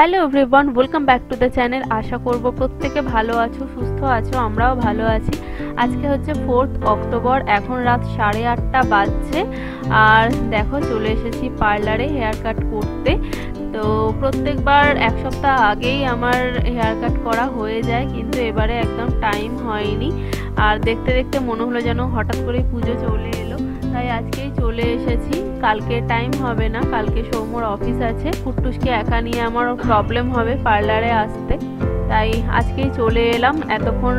Hello everyone, welcome back to the channel. আশা করব প্রত্যেকে ভালো আছো, সুস্থ আছো, আমরাও ভালো আছি। আজকে হচ্ছে 4 অক্টোবর, এখন রাত 8:30 বাজছে। আর দেখো চলে এসেছি পার্লারে হেয়ার কাট করতে। তো প্রত্যেকবার এক সপ্তাহ আগেই আমার হেয়ার কাট করা হয়ে যায়, কিন্তু এবারে একদম টাইম হয়নি। আর দেখতে দেখতে মনে হলো যেন হঠাৎ করে পুজো চলে এলো, তাই আজকেই চলে এসেছি। কালকে টাইম হবে না, কালকে সৌম্যর অফিস আছে। কুট্টুসকে একা নিয়ে আমার প্রবলেম হবে পার্লারে আসতে, তাই আজকেই চলে এলাম। এতক্ষণ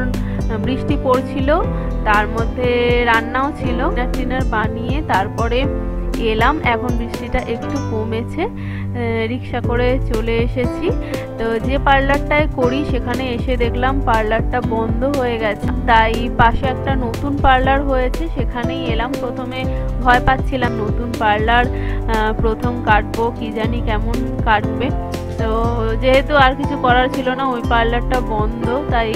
বৃষ্টি পড়ছিল, তার মধ্যে রান্নাও ছিল, ডিনার বানিয়ে তারপরে এলাম। এখন বৃষ্টিটা একটু কমেছে, রিক্সা করে চলে এসেছি। তো যে পার্লারটায় করি সেখানে এসে দেখলাম পার্লারটা বন্ধ হয়ে গেছে, তাই পাশে একটা নতুন পার্লার হয়েছে, সেখানেই এলাম। প্রথমে ভয় পাচ্ছিলাম, নতুন পার্লার, প্রথম কাটবো, কি জানি কেমন কাটবে। তো যেহেতু আর কিছু করার ছিল না, ওই পার্লারটা বন্ধ, তাই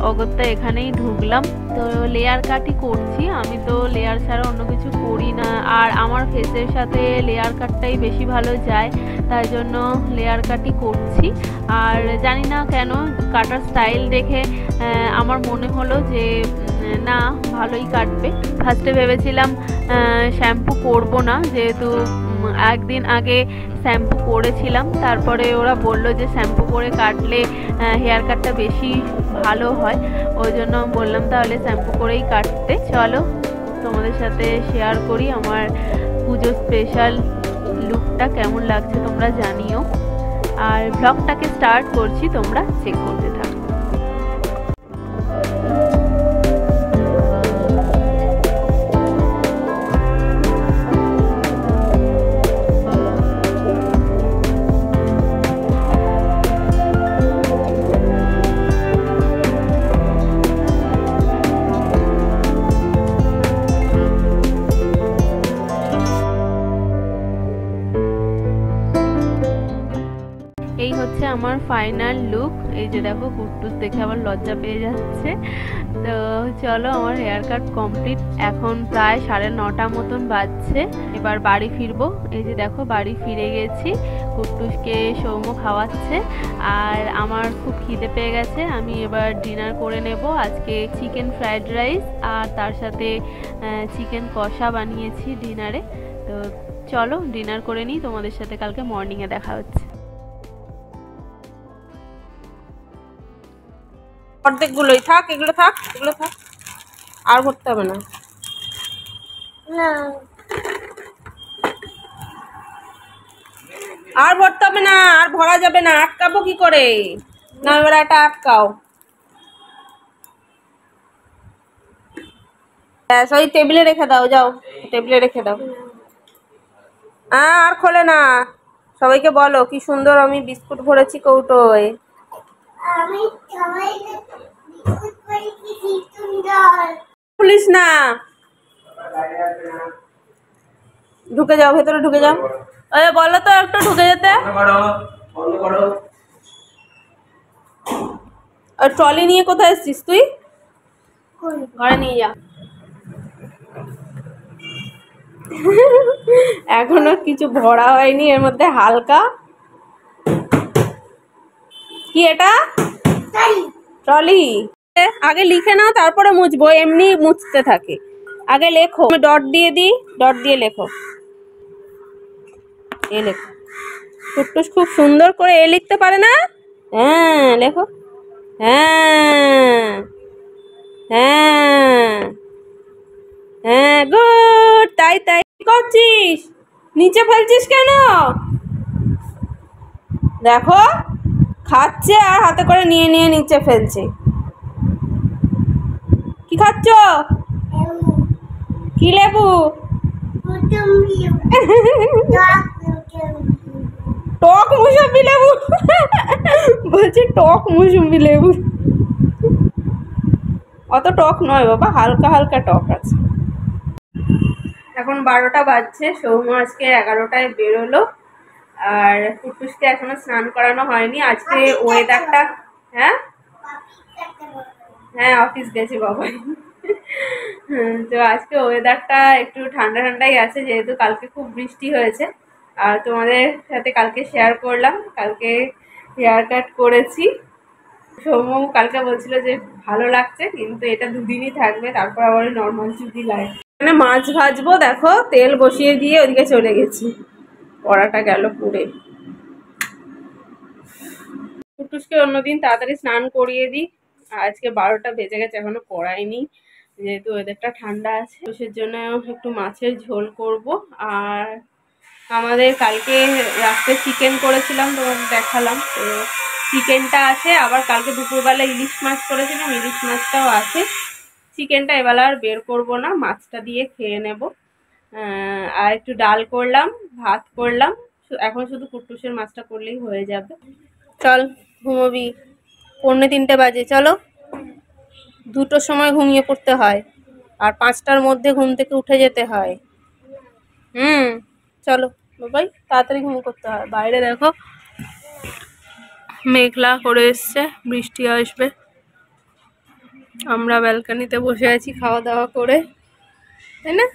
অগত্যা এখানেই ঢুকলাম। তো লেয়ার কাটই করছি, আমি তো লেয়ার ছাড়া অন্য কিছু করি না, আর আমার ফেসের সাথে লেয়ার কাটটাই বেশি ভালো যায়, তাই জন্য লেয়ার কাটই করছি। আর জানি না কেন কাটার স্টাইল দেখে আমার মনে হলো যে না, ভালোই কাটবে। ফার্স্টে ভেবেছিলাম শ্যাম্পু করব না, যেহেতু একদিন আগে শ্যাম্পু করেছিলাম। তারপরে ওরা বললো যে শ্যাম্পু করে কাটলে হেয়ার কাটটা বেশি ভালো হয়, ওই জন্য বললাম তাহলে শ্যাম্পু করেই কাটতে। চলো তোমাদের সাথে শেয়ার করি আমার পুজো স্পেশাল লুকটা কেমন লাগছে, তোমরা জানিও। আর ব্লগটাকে স্টার্ট করছি, তোমরা চেক করতে থাকো। এই হচ্ছে আমার ফাইনাল লুক। এই যে দেখো, কুট্টুস দেখে আবার লজ্জা পেয়ে যাচ্ছে। তো চলো, আমার হেয়ার কাট কমপ্লিট। এখন প্রায় 9:30 মতন বাজছে, এবার বাড়ি ফিরবো। এই যে দেখো, বাড়ি ফিরে গেছি, কুট্টুসকে সৌম্য খাওয়াচ্ছে, আর আমার খুব খিদে পেয়ে গেছে। আমি এবার ডিনার করে নেব। আজকে চিকেন ফ্রাইড রাইস আর তার সাথে চিকেন কষা বানিয়েছি ডিনারে। তো চলো ডিনার করে নিই, তোমাদের সাথে কালকে মর্নিংয়ে দেখা হচ্ছে। অর্ধেকগুলোই থাক, এগুলো থাক, এগুলো থাক, আর ভরতে হবে না। আর ভরতে হবে না, আর ভরা যাবে না। আটকাবো কি করে? না, এবার এটা আটকাও। ব্যাস, ওই টেবিলে রেখে দাও, যাও টেবিলে রেখে দাও। আর খোলে না। সবাইকে বলো কি সুন্দর আমি বিস্কুট ভরেছি কৌটোয়। খুলিস না, ঢুকে যাও, ভেতরে ঢুকে যাও। বলো তো একটু ঢুকে যেতে। আর ট্রলি নিয়ে কোথায় এসছিস তুই? ঘরে নিয়ে যা। এখনো কিছু ভরা হয়নি, এর মধ্যে হালকা। কি এটা? ট্রলি। আগে লিখে নাও, তারপরে মুছবো, এমনি মুছতে থাকে। আগে লেখো, ডট দিয়ে দিই, ডট দিয়ে লেখো। এ লেখো। টুকটুস খুব সুন্দর করে এ লিখতে পারে না? হ্যাঁ লেখো। হ্যাঁ হ্যাঁ হ্যাঁ, গুড। তাই তাই করছিস, নিচে ফেলছিস কেন? দেখো, খাচ্ছে আর হাতে করে নিয়ে নিয়ে নিচে ফেলছে। কি খাচ্ছ? কি লেবু? টক মুসম্বি লেবু। বলছি টক মুসম্বি লেবু। অত টক নয় বাবা, হালকা হালকা টক আছে। এখন 12টা বাজছে, সৌম্য আজকে 11টায় বেরোলো। আর কুটুসকে এখনো স্নান করানো হয়নি। আজকে ওয়েদারটা, হ্যাঁ হ্যাঁ অফিস গেছে বাবাই। তো আজকে ওয়েদারটা একটু ঠান্ডা ঠান্ডাই আছে, যেহেতু কালকে খুব বৃষ্টি হয়েছে। আর তোমাদের সাথে কালকে শেয়ার করলাম, কালকে হেয়ার কাট করেছি। সৌম্য কালকে বলছিল যে ভালো লাগছে, কিন্তু এটা দুদিনই থাকবে, তারপর আবার নর্মাল চুটি লাগে। এখানে মাছ ভাজবো, দেখো তেল বসিয়ে দিয়ে ওদিকে চলে গেছি, কড়াটা গেল পুড়ে। কুটুসকে অন্যদিন তাড়াতাড়ি স্নান করিয়ে দিই, আজকে 12টা বেজে গেছে এখনো করাইনি, যেহেতু ওয়েদারটা ঠান্ডা আছে। তো সেজন্য একটু মাছের ঝোল করব। আর আমাদের কালকে রাত্রে চিকেন করেছিলাম, তোমাকে দেখালাম, তো চিকেনটা আছে। আবার কালকে দুপুরবেলা ইলিশ মাছ করেছিলাম, ইলিশ মাছটাও আছে। চিকেনটা এবেলা আর বের করবো না, মাছটা দিয়ে খেয়ে নেব। আর একটু ডাল করলাম, ভাত করলাম, এখন শুধু কুট্টুসের মাছটা করলেই হয়ে যাবে। চল ঘুমোবি, 2:45 বাজে, চলো। 2টোর সময় ঘুমিয়ে পড়তে হয়, আর 5টার মধ্যে ঘুম থেকে উঠে যেতে হয়। চলো বাবাই, তাড়াতাড়ি ঘুম করতে হয়। বাইরে দেখো মেঘলা করে এসছে, বৃষ্টি আসবে। আমরা ব্যালকনিতে বসে আছি খাওয়া দাওয়া করে, তাই না?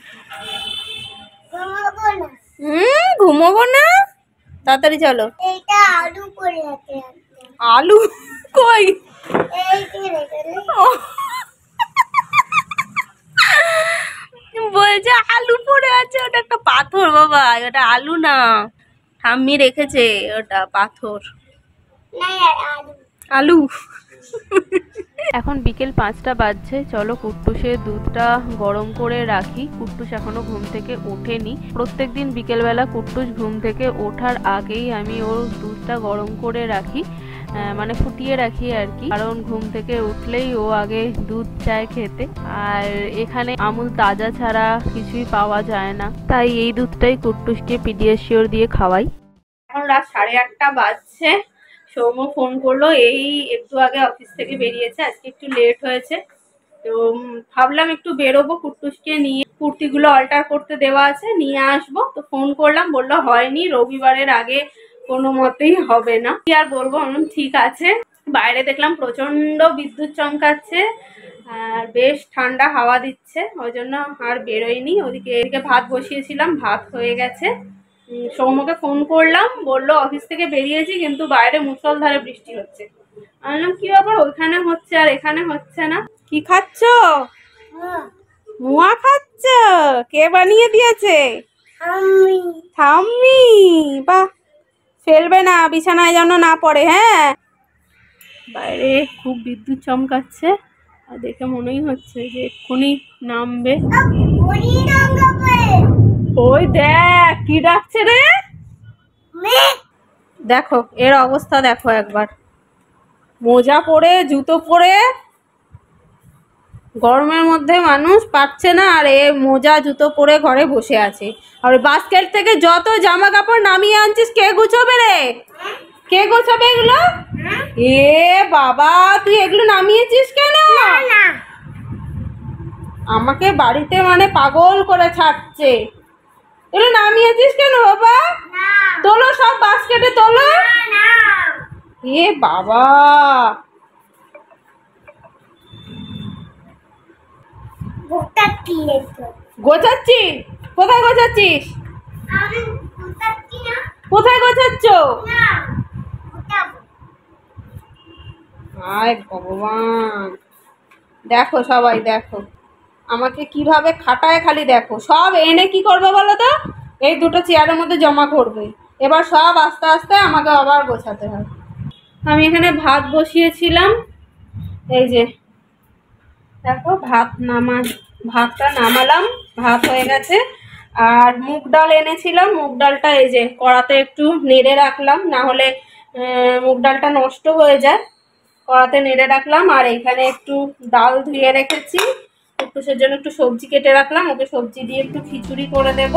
ঘুমোবো না, তাড়াতাড়ি চলো। আলু কই? বলছে আলু পড়ে আছে, ওটা একটা পাথর বাবা, ওটা আলু না, ঠাম্মি রেখেছে, ওটা পাথর, আলু। এখন বিকেল 5টা বাজছে, চলো কুট্টুসের দুধটা গরম করে রাখি। কুট্টুস এখনো ঘুম থেকে ওঠেনি। প্রত্যেকদিন বিকেলবেলা কুট্টুস ঘুম থেকে ওঠার আগেই আমি ওর দুধটা গরম করে রাখি, মানে ফুটিয়ে রাখি আর কি, কারণ ঘুম থেকে উঠলেই ও আগে দুধ চায় খেতে। আর এখানে আমুল তাজা ছাড়া কিছুই পাওয়া যায় না, তাই এই দুধটাই কুট্টুসকে পিডিয়াশিওর দিয়ে খাওয়াই। এখন রাত 8:30 বাজছে। সৌম্য ফোন করলো, এই একটু আগে অফিস থেকে বেরিয়েছে, আজকে একটু লেট হয়েছে। তো ভাবলাম একটু বেরোবো কুট্টুসকে নিয়ে, কুর্তিগুলো অল্টার করতে দেওয়া আছে, নিয়ে আসবো। তো ফোন করলাম, বললো হয়নি, রবিবারের আগে কোনো মতেই হবে না। কি আর বলবো, ঠিক আছে। বাইরে দেখলাম প্রচন্ড বিদ্যুৎ চমকাচ্ছে আর বেশ ঠান্ডা হাওয়া দিচ্ছে, ওই জন্য আর বেরোয়নি। ওদিকে ভাত বসিয়েছিলাম, ভাত হয়ে গেছে। সৌম্যকে ফোন করলাম, বললো অফিস থেকে বেরিয়েছি, কিন্তু বাইরে মুষলধারে বৃষ্টি হচ্ছে। আমি বললাম কি ব্যাপার, ওইখানে হচ্ছে আর এখানে হচ্ছে না। কি খাচ্ছ? মুয়া খাচ্ছ? কে বানিয়ে দিয়েছে? ঠাম্মি। বাহ, ফেলবে না, বিছানায় যেন না পড়ে। হ্যাঁ, বাইরে খুব বিদ্যুৎ চমকাচ্ছে, আর দেখে মনেই হচ্ছে যে এক্ষুনি নামবে। ওই দেখ কি ডাকছে রে, দেখো এর অবস্থা দেখো একবার, মোজা পরে জুতো পরে, গরমের মধ্যে মানুষ পাচ্ছে না, আর এ মোজা জুতো পরে ঘরে বসে আছে। আর বাস্কেট থেকে যত জামা কাপড় নামিয়ে আনছিস, কে গুছোবে রে? কে গোছাবে এগুলো? এ বাবা, তুই এগুলো নামিয়েছিস কেন? আমাকে বাড়িতে মানে পাগল করে ছাড়ছে। এগুলো নামিয়েছিস কেন বাবা? তোলো সব বাস্কেটে তোলো। এ বাবা, গোছাচ্ছি? কোথায় গোছাচ্ছিস? কোথায় গোছাচ্ছ? আয় ভগবান, দেখো সবাই দেখো আমাকে কিভাবে খাটায়, খালি দেখো। সব এনে কি করবে বলো তো? এই দুটো চেয়ারের মধ্যে জমা করবে, এবার সব আস্তে আস্তে আমাকে আবার গোছাতে হয়। আমি এখানে ভাত বসিয়েছিলাম, এই যে দেখো ভাতটা নামালাম, ভাত হয়ে গেছে। আর মুগ ডাল এনেছিলাম, মুগ ডালটা এই যে কড়াতে একটু নেড়ে রাখলাম, না হলে মুগ ডালটা নষ্ট হয়ে যায়। কড়াতে নেড়ে রাখলাম, আর এইখানে একটু ডাল ধুয়ে রেখেছি, কুট্টুসের জন্য একটু সবজি কেটে রাখলাম, ওকে সবজি দিয়ে একটু খিচুড়ি করে দেব।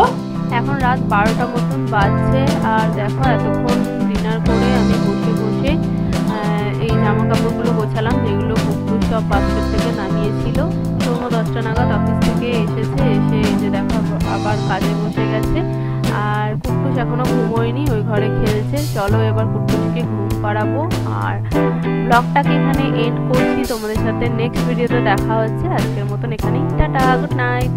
এখন রাত 12টা মতন বাজছে, আর দেখো এতক্ষণ ডিনার করে আমি বসে বসে এই জামা কাপড়গুলো গোছালাম, যেগুলো কুট্টুস সব বাস্কেট থেকে নামিয়েছিল। সৌম্য 10টা নাগাদ অফিস থেকে এসেছে, এসে এই যে দেখো আবার কাজে বসে গেছে। আর কুট্টুস এখনো ঘুমোয়নি, ওই ঘরে খেলছে। চলো এবার কুট্টুসকে ঘুম পাড়াবো, আর ব্লগটাকে এখানে এন্ড করছি। তোমাদের সাথে নেক্সট ভিডিওতে দেখা হচ্ছে। আজকের মতন এখানেই, টাটা, গুড নাইট।